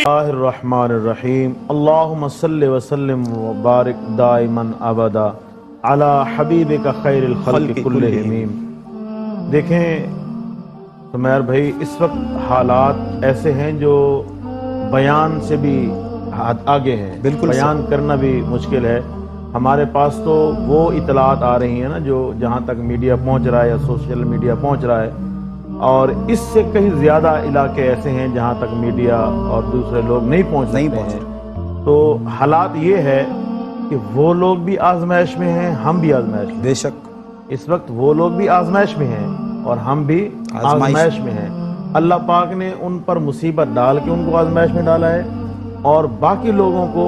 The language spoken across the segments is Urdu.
اللہ الرحمن الرحیم اللہم صلی وسلم وبارک دائما ابدا علی حبیبک خیر الخلق کلہم۔ دیکھیں سمیر بھائی، اس وقت حالات ایسے ہیں جو بیان سے بھی آگے ہیں، بیان کرنا بھی مشکل ہے۔ ہمارے پاس تو وہ اطلاعات آ رہی ہیں نا جو جہاں تک میڈیا پہنچ رہا ہے یا سوشل میڈیا پہنچ رہا ہے، اور اس سے کہیں زیادہ علاقے ایسے ہیں جہاں تک میڈیا اور دوسرے لوگ نہیں پہنچ سکتے ہیں۔ تو حالات یہ ہے کہ وہ لوگ بھی آزمائش میں ہیں، ہم بھی آزمائش میں ہیں۔ بے شک اس وقت وہ لوگ بھی آزمائش میں ہیں اور ہم بھی آزمائش میں ہیں۔ اللہ پاک نے ان پر مصیبت ڈال کے ان کو آزمائش میں ڈالا ہے، اور باقی لوگوں کو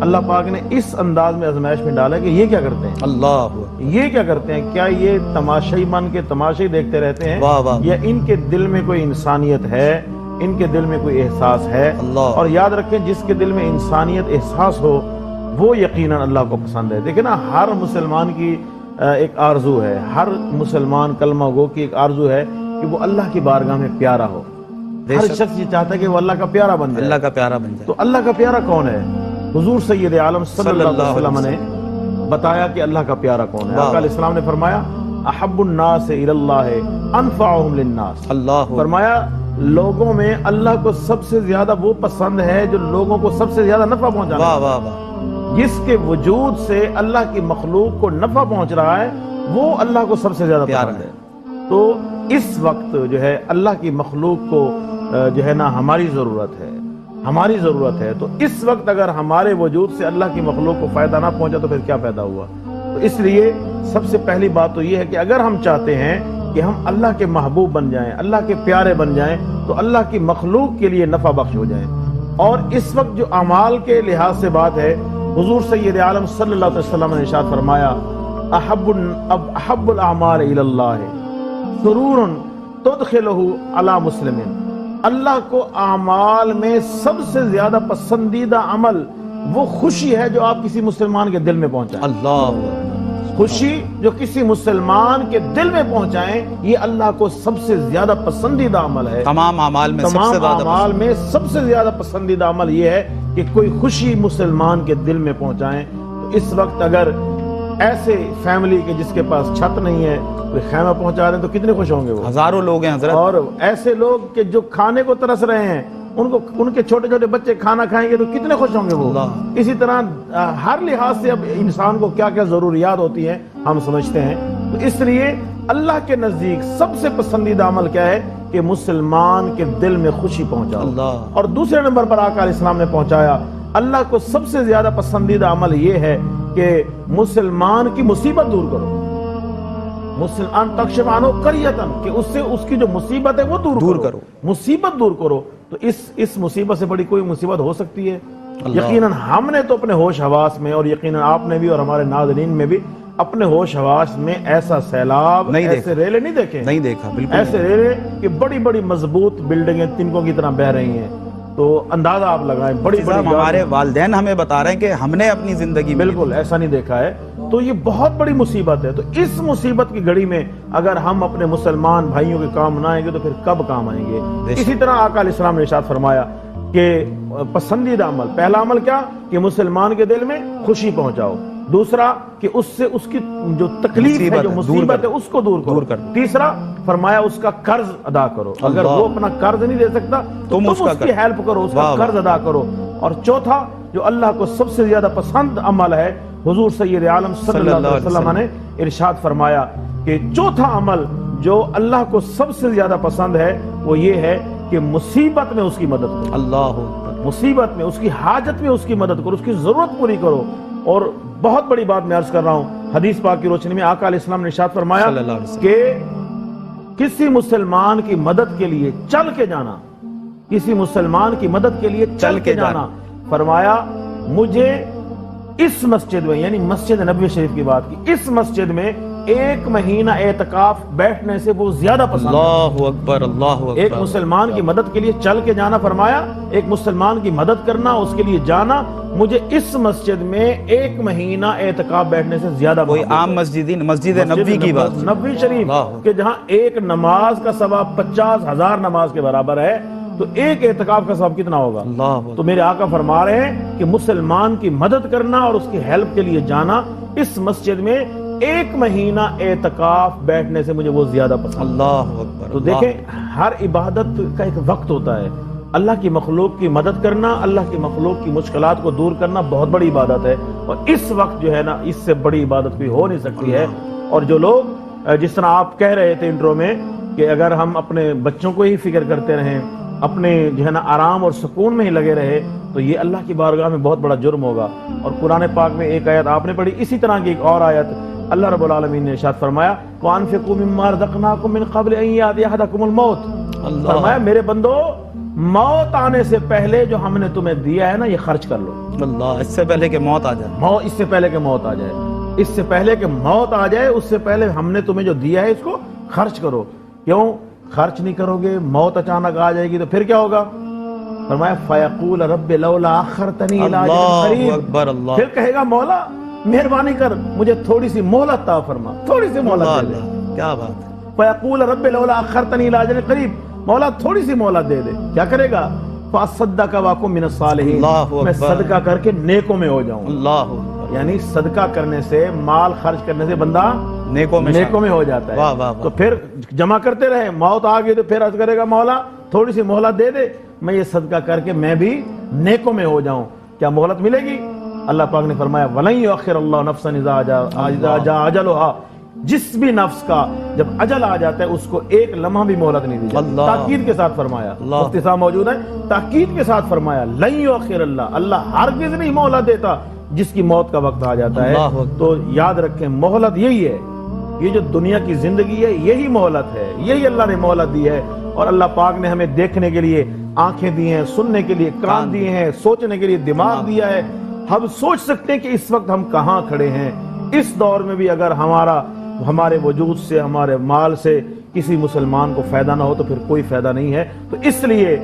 اللہ پاک نے اس انداز میں آزمائش میں ڈالا ہے کہ یہ کیا کرتے ہیں، یہ کیا کرتے ہیں، کیا یہ تماشائی من کے تماشے دیکھتے رہتے ہیں، یا ان کے دل میں کوئی انسانیت ہے، ان کے دل میں کوئی احساس ہے۔ اور یاد رکھیں، جس کے دل میں انسانیت احساس ہو وہ یقیناً اللہ کو پسند ہے۔ دیکھیں نا، ہر مسلمان کی ایک آرزو ہے، ہر مسلمان کلمہ گو کی ایک آرزو ہے کہ وہ اللہ کی بارگاہ میں پیارا ہو۔ ہر شخص یہ چاہتا ہے کہ وہ اللہ کا پیارا بن جائے، اللہ کا پیارا بن جائے۔ تو اللہ کا پیارا کون ہے؟ حضور سید عالم صلی اللہ علیہ وسلم نے بتایا کہ اللہ کا پیارا کون ہے۔ آقا علیہ السلام نے فرمایا احب الناس الی اللہ انفعهم للناس، فرمایا لوگوں میں اللہ کو سب سے زیادہ وہ پسند ہے جو لوگوں کو سب سے زیادہ نفع پہنچانا ہے۔ جس کے وجود سے اللہ کی مخلوق کو نفع پہنچ رہا ہے وہ اللہ کو سب سے زیادہ پسند ہے۔ تو اس وقت جو ہے اللہ کی مخلوق کو جو ہے نا ہماری ضرورت ہے، ہماری ضرورت ہے۔ تو اس وقت اگر ہمارے وجود سے اللہ کی مخلوق کو فائدہ نہ پہنچا تو پھر کیا فائدہ ہوا؟ تو اس لیے سب سے پہلی بات تو یہ ہے کہ اگر ہم چاہتے ہیں کہ ہم اللہ کے محبوب بن جائیں، اللہ کے پیارے بن جائیں، تو اللہ کی مخلوق کے لیے نفع بخش ہو جائیں۔ اور اس وقت جو اعمال کے لحاظ سے بات ہے، حضور سید عالم صلی اللہ علیہ وسلم نے ارشاد فرمایا احب الاعمال الی اللہ سرور تدخلہ علی مسلم، اللہ کو اعمال میں سب سے زیادہ پسندیدہ عمل وہ خوشی ہے جو آپ کسی مسلمان کے دل میں پہنچائیں۔ اللہ خوشی جو کسی مسلمان کے دل میں پہنچائیں، یہ اللہ کو سب سے زیادہ پسندیدہ عمل ہے۔ تمام اعمال میں سب سے زیادہ پسندیدہ عمل یہ ہے کہ کوئی خوشی مسلمان کے دل میں پہنچائیں۔ تو اس وقت اگر ایسے فیملی کے جس کے پاس چھت نہیں ہے کوئی خیمہ پہنچا رہے ہیں تو کتنے خوش ہوں گے وہ؟ ہزاروں لوگ ہیں حضرت۔ اور ایسے لوگ کہ جو کھانے کو ترس رہے ہیں، ان کے چھوٹے چھوٹے بچے کھانا کھائیں گے تو کتنے خوش ہوں گے وہ؟ اسی طرح ہر لحاظ سے اب انسان کو کیا کیا ضروریات ہوتی ہیں ہم سمجھتے ہیں۔ تو اس لیے اللہ کے نزدیک سب سے پسندیدہ عمل کیا ہے کہ مسلمان کے دل میں خوشی پہنچاؤ۔ اور دوسرے نمبر پر آقا علیہ السلام نے پہنچایا اللہ کو سب سے زیادہ پسندیدہ عمل یہ ہے کہ مسلمان کی مصیبت دور کرو۔ مسلمان تکشف عنہ قریۃً، کہ اس سے اس کی جو مصیبت ہے وہ دور کرو، مصیبت دور کرو۔ تو اس مصیبت سے بڑی کوئی مصیبت ہو سکتی ہے؟ یقیناً ہم نے تو اپنے ہوش حواس میں، اور یقیناً آپ نے بھی اور ہمارے ناظرین میں بھی اپنے ہوش حواس میں ایسا سیلاب، ایسے ریلے نہیں دیکھے، نہیں دیکھا بالکل ایسے ریلے کہ بڑی بڑی مضبوط بلڈنگیں تنکوں کی طرح بہہ رہی ہیں۔ تو اندازہ آپ لگائیں، بڑی ہمارے والدین ہمیں بتا رہے ہیں کہ ہم نے اپنی زندگی میں بالکل ایسا نہیں دیکھا ہے۔ تو یہ بہت بڑی مصیبت ہے۔ تو اس مصیبت کی گھڑی میں اگر ہم اپنے مسلمان بھائیوں کے کام نہ آئیں گے تو پھر کب کام آئیں گے؟ اسی طرح آقا علیہ السلام نے ارشاد فرمایا کہ پسندیدہ عمل، پہلا عمل کیا کہ مسلمان کے دل میں خوشی پہنچاؤ، دوسرا کہ اس سے اس کی جو تکلیف ہے، جو مصیبت ہے، اس کو دور کرو، تیسرا فرمایا اس کا قرض ادا کرو، اگر وہ اپنا قرض نہیں دے سکتا تو تم اس کی ہیلپ کرو، اس کا قرض ادا کرو، اور چوتھا جو اللہ کو سب سے زیادہ پسند عمل ہے، حضور سید عالم صلی اللہ علیہ وسلم نے ارشاد فرمایا کہ چوتھا عمل جو اللہ کو سب سے زیادہ پسند ہے وہ یہ ہے کہ مصیبت میں اس کی مدد کرو۔ اللہ مصیبت میں، اس کی حاجت میں اس کی مدد کرو، اس کی ضرورت پوری کرو۔ اور بہت بڑی بات میں عرض کر رہا ہوں، حدیث پاک کی روشنی میں آقا علیہ السلام نے ارشاد فرمایا کہ کسی مسلمان کی مدد کے لیے چل کے جانا، کسی مسلمان کی مدد کے لیے چل کے جانا، فرمایا مجھے اس مسجد میں، یعنی مسجد نبوی شریف کی بات کی، اس مسجد میں 1 مہینہ اعتکاف بیٹھنے سے وہ زیادہ پسند ہے۔ اللہ اکبر، اللہ اکبر۔ ایک مسلمان کی مدد کے لیے چل کے جانا، فرمایا ایک مسلمان کی مدد کرنا، اس کے لیے جانا، مجھے اس مسجد میں 1 مہینہ اعتکاف بیٹھنے سے زیادہ کوئی عام مسجد نبوی کی بات، نبوی شریف کہ جہاں ایک نماز کا ثواب 50,000 نماز کے برابر ہے، تو ایک اعتکاف کا ثواب کتنا ہوگا؟ اللہ تو میرے آقا فرما رہے ہیں کہ مسلمان کی مدد کرنا اور اس کی ہیلپ کے لیے جانا، اس مسجد میں 1 مہینہ اعتکاف بیٹھنے سے مجھے وہ زیادہ پسند۔ اللہ اکبر۔ تو دیکھیں ہر عبادت کا ایک وقت ہوتا ہے، اللہ کی مخلوق کی مدد کرنا، اللہ کی مخلوق کی مشکلات کو دور کرنا بہت بڑی عبادت ہے، اور اس وقت جو ہے نا اس سے بڑی عبادت کوئی ہو نہیں سکتی ہے۔ اور جو لوگ جس طرح آپ کہہ رہے تھے انٹرو میں کہ اگر ہم اپنے بچوں کو ہی فکر کرتے رہیں، اپنے جو ہے نا آرام اور سکون میں ہی لگے رہے، تو یہ اللہ کی بارگاہ میں بہت بڑا جرم ہوگا۔ اور قرآن پاک میں ایک آیت آپ نے پڑھی، اسی طرح کی ایک اور آیت اللہ رب العالمین نے ارشاد فرمایا وَأَنفِقُوا مِمَّا رَزَقْنَاكُم مِّن قَبْلِ أَن يَأْتِيَ أَحَدَكُمُ الْمَوْتُ، فرمایا میرے بندو موت آنے سے پہلے جو ہم نے تمہیں دیا ہے نا یہ خرچ کر لو۔ اللہ، اس سے پہلے کہ موت آ جائے، اس سے پہلے کہ موت آ جائے، اس سے پہلے کہ موت آ جائے، اس سے پہلے ہم نے تمہیں جو دیا ہے اس کو خرچ کرو۔ کیوں خرچ نہیں کرو گے؟ موت اچانک آ جائے گی تو پھر کیا ہوگا؟ فرمایا فَيَقُولَ رَبِّ لَوْلَا أَخَّرْتَنِي إِلَىٰ أَجَلٍ اللہ قَرِيبٍ، اکبر۔ اللہ، پھر کہے گا مولا مہربانی کر مجھے تھوڑی سی مہلت عطا فرما، تھوڑی سی مہلت دے دے۔ اللہ، کیا بات ہے۔ فَيَقُولَ رَبِّ لَوْلَا أَخَّرْتَنِي إِلَىٰ أَجَلٍ قَرِيبٍ، مولا تھوڑی سی مہلت دے دے، کیا کرے گا؟ فَأَصَّدَّقَ وَأَكُن مِّنَ الصَّالِحِينَ، اللہ میں اکبر۔ صدقہ کر کے نیکوں میں ہو جاؤں۔ اللہ اکبر۔ یعنی صدقہ کرنے سے، مال خرچ کرنے سے بندہ نیکوں میں ہو جاتا ہے۔ واہ واہ واہ۔ تو پھر جمع کرتے رہے، موت آ گئی تو پھر عرض کرے گا مولا تھوڑی سی مہلت دے دے، میں یہ صدقہ کر کے میں بھی نیکوں میں ہو جاؤں۔ کیا مہلت ملے گی؟ اللہ پاک نے فرمایا وَلَن يُؤَخِّرَ اللَّهُ نَفْسًا إِذَا جَاءَ أَجَلُهَا، جس بھی نفس کا جب اجل آ جاتا ہے اس کو ایک لمحہ بھی مہلت نہیں دی جاتی۔ تاکید کے ساتھ فرمایا، مفتی صاحب موجود ہے، تاکید کے ساتھ فرمایا لن یؤخر اللہ، اللہ ہرگز نہیں مہلت دیتا جس کی موت کا وقت آ جاتا ہے۔ تو یاد رکھیں مہلت یہی ہے، یہ جو دنیا کی زندگی ہے یہی مہلت ہے، یہی اللہ نے مہلت دی ہے۔ اور اللہ پاک نے ہمیں دیکھنے کے لیے آنکھیں دی ہیں، سننے کے لیے کان دیے ہیں، سوچنے کے لیے دماغ دیا ہے۔ ہم سوچ سکتے ہیں کہ اس وقت ہم کہاں کھڑے ہیں۔ اس دور میں بھی اگر ہمارے وجود سے، ہمارے مال سے کسی مسلمان کو فائدہ نہ ہو تو پھر کوئی فائدہ نہیں ہے۔ تو اس لیے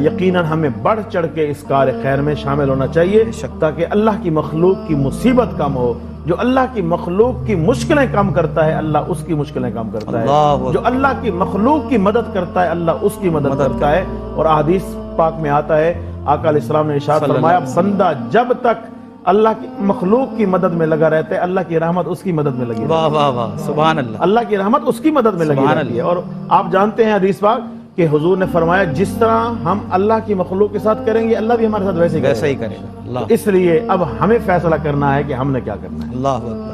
یقیناً ہمیں بڑھ چڑھ کے اس کار خیر میں شامل ہونا چاہیے تاکہ اللہ کی مخلوق کی مصیبت کم ہو۔ جو اللہ کی مخلوق کی مشکلیں کم کرتا ہے اللہ اس کی مشکلیں کم کرتا ہے، جو اللہ کی مخلوق کی مدد کرتا ہے اللہ اس کی مدد کرتا ہے۔ اور احادیث پاک میں آتا ہے آقا علیہ السلام نے ارشاد فرمایا بندہ جب تک اللہ کی مخلوق کی مدد میں لگا رہتا ہے اللہ کی رحمت اس کی مدد میں لگی، واہ واہ واہ، سبحان اللہ، اللہ کی رحمت اس کی مدد میں لگی رہتی ہے۔ اور آپ جانتے ہیں حدیث پاک کہ حضور نے فرمایا جس طرح ہم اللہ کی مخلوق کے ساتھ کریں گے اللہ بھی ہمارے ساتھ ویسے ہی کرے گا۔ اللہ، اس لیے اب ہمیں فیصلہ کرنا ہے کہ ہم نے کیا کرنا ہے۔ اللہ اکبر۔